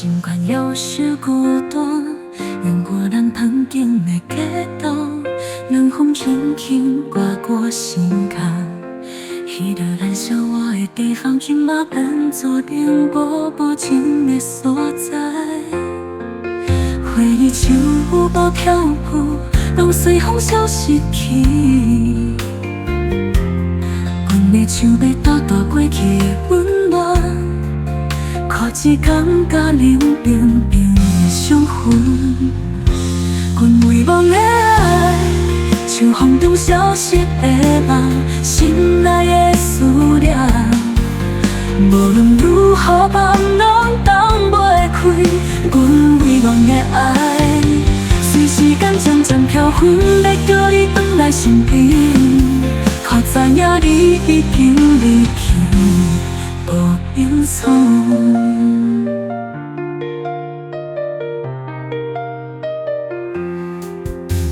尽管有时孤单，愿我咱曾经的街道，冷风轻轻刮过心坎。彼个咱相爱的地方，今嘛变做冷无无情的所在。回忆像雾包漂浮，拢随风消失去。阮的手要倒倒过去的温暖，可只感觉冷冰冰的伤痕。阮遗忘的爱，像风中消失的梦，心内的思念。无论如何放，拢放袂开。阮遗忘的爱，随时间渐渐飘远，要叫你返来身边。可知影你已经离去，无影踪。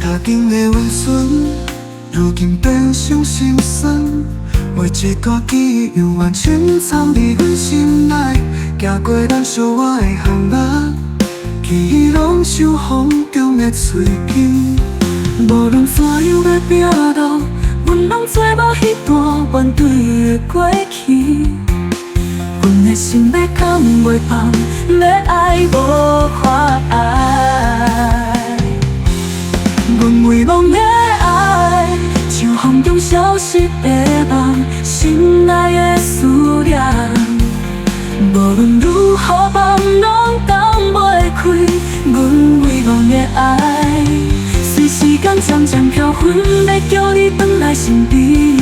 踏经的温存，如今变成心酸。每一个记忆又完全藏伫阮心内，行过咱相爱的巷仔，记忆拢像风中的吹枝。无论怎样要拼斗，阮拢做无迄段原对的过去。阮的心要扛袂放，要爱无法爱。阮遗忘的爱，像风中消失的梦，心内的思念。无论如何放，拢放袂开。阮遗忘的爱，随时间渐渐飘远，要叫你返来身边。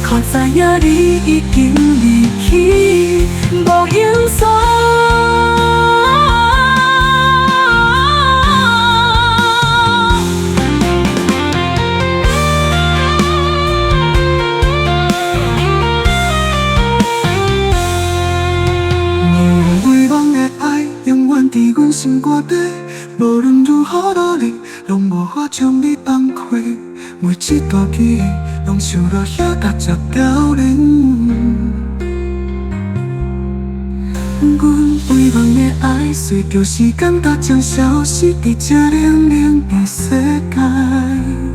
可知影你已经离去，无影踪。伫阮心肝底，无论如何努力，拢无法将你放开。每一段记忆，拢像落叶踏着凋零。阮遗忘的爱，随着时间逐渐消失伫这冷冷的世界。